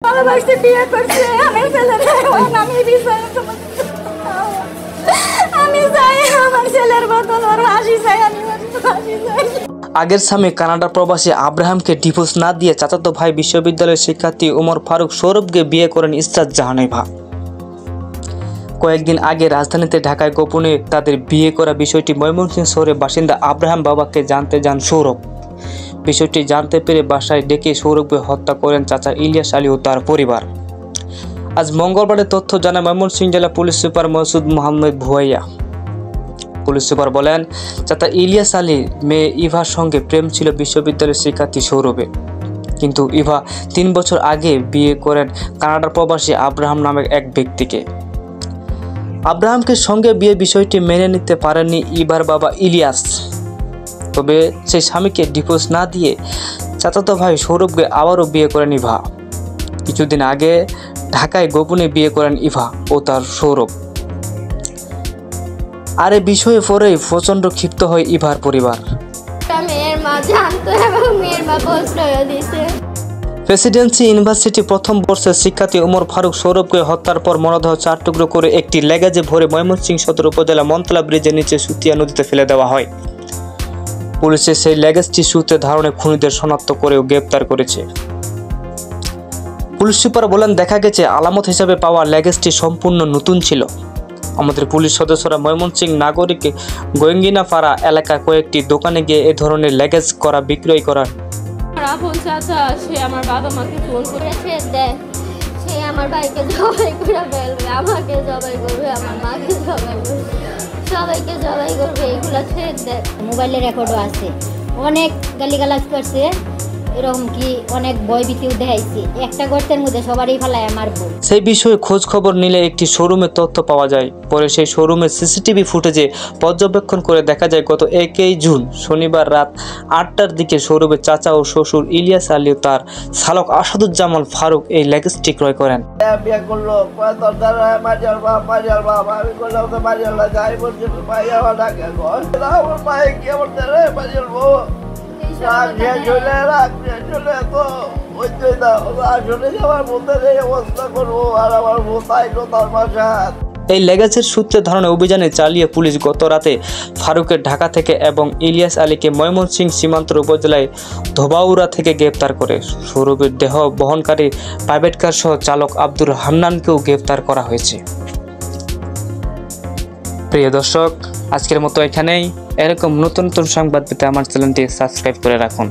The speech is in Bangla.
ভালোবাসতে বিয়ে করছে আমার ছেলের আমি চাই আমার ছেলের বদল ওর হাসি চাই আমি হাসি চাই। আগের স্বামী কানাডা প্রবাসী আব্রাহামকে ডিভোর্স না দিয়ে চাচাতো ভাই বিশ্ববিদ্যালয়ের শিক্ষার্থী ওমর ফারুক সৌরভকে বিয়ে করেন ইসরাত জাহান ইভা। কয়েকদিন আগে রাজধানীতে ঢাকায় গোপনে তাদের বিয়ে করা বিষয়টি ময়মনসিংহ শহরের বাসিন্দা আব্রাহাম বাবাকে জানতে যান সৌরভ। বিষয়টি জানতে পেরে বাসায় ডেকে সৌরভকে হত্যা করেন চাচা ইলিয়াস আলী ও তার পরিবার। আজ মঙ্গলবারের তথ্য জানায় ময়মনসিংহ জেলা police super Masud Mohammad Bhuiyan. Police super বলেন, চাচা ইলিয়াস আলীর মেয়ে ইভার সঙ্গে প্রেম ছিল বিশ্ববিদ্যালয়ের শিক্ষার্থী সৌরভের, কিন্তু ইভা 3 বছর আগে বিয়ে করেন কানাডার প্রবাসী আব্রাহাম নামের এক ব্যক্তিকে। আব্রাহামকে সঙ্গে বিয়ে বিষয়টি মেনে নিতে পারেননি ইভার বাবা ইলিয়াস। তবে সেই স্বামীকে ডিভোর্স না দিয়ে চাচাতো ভাই সৌরভকে আবারও বিয়ে করেন ইভা। কিছুদিন আগে ঢাকায় গোপনে বিয়ে করেন ইভা ও তার সৌরভ। আর এই বিষয়ে পরেই প্রচণ্ড ক্ষিপ্ত হয় ইভার পরিবার। মেয়ের মা জানতো এবং মেয়ের মা প্রশ্রয় দিয়েছে। প্রেসিডেন্সি ইউনিভার্সিটি প্রথম বর্ষের শিক্ষার্থী ওমর ফারুক সৌরভকে হত্যার পর মরদেহ 4 টুকরো করে একটি লেগাজে ভরে ময়মনসিংহ সদর উপজেলা মন্তলা ব্রিজের নিচে সুতিয়া নদীতে ফেলে দেওয়া হয়। পুলিশের সেই লেগাজটি সূত্রে ধারণে খুনিদের শনাক্ত করেও গ্রেপ্তার করেছে। পুলিশ সুপার বলেন, দেখা গেছে আলামত হিসাবে পাওয়া লেগাজটি সম্পূর্ণ নতুন ছিল। আমাদের পুলিশ সদস্যরা ময়মনসিংহ নাগরিক গোয়েঙ্গিনাপাড়া এলাকায় কয়েকটি দোকানে গিয়ে এ ধরনের লেগাজ করা বিক্রয় করার রাহুল চাচা সে আমার বাবা মাকে ফোন করেছে, সে আমার ভাইকে জবাই করে ফেলবে, আমাকে জবাই করবে, আমার মাকে জবাই করবে, সবাইকে জবাই করবে, এগুলো সে দেখ। মোবাইলে রেকর্ডও আছে, অনেক গালিগালাজ করছে, এরকম কি অনেক ভয়ভীতিও দেখাইছে। একটা গর্তের মধ্যে সবারই ফেলায় আমার বোন। সেই বিষয়ে খোঁজ খবর নিলে একটি শোরুমের তথ্য পাওয়া যায়। পরে সেই শোরুমের সিসিটিভি ফুটেজে পর্যবেক্ষণ করে দেখা যায় গত 1 জুন শনিবার রাত 8টার দিকে শোরুমের চাচা ও শ্বশুর ইলিয়াস আলী ও তার শালক আসাদুজ্জামান ফারুক এই লেগসটি ক্রয় করেন। বিয়ে করলো মারিয়াল বাপ আমি করলাম তো মারিয়াল যাই বলছি মাইয়া ডাকে আমার মায়ে কি আমার মারিয়াল বউ চলে তো ওই আসলে আমার বোধের এই অবস্থা করবো আর আমার বোতাই তার বাসার। এই লেগাজের সূত্রে ধারণা অভিযানে চালিয়ে পুলিশ গত রাতে ফারুকের ঢাকা থেকে এবং ইলিয়াস আলীকে ময়মনসিংহ সীমান্ত উপজেলায় ধোবাউড়া থেকে গ্রেপ্তার করে। সৌরভের দেহ বহনকারী প্রাইভেট কার সহ চালক আব্দুর হান্নানকেও গ্রেপ্তার করা হয়েছে। প্রিয় দর্শক, আজকের মতো এখানেই। এরকম নতুন নতুন সংবাদ পেতে আমার চ্যানেলটি সাবস্ক্রাইব করে রাখুন।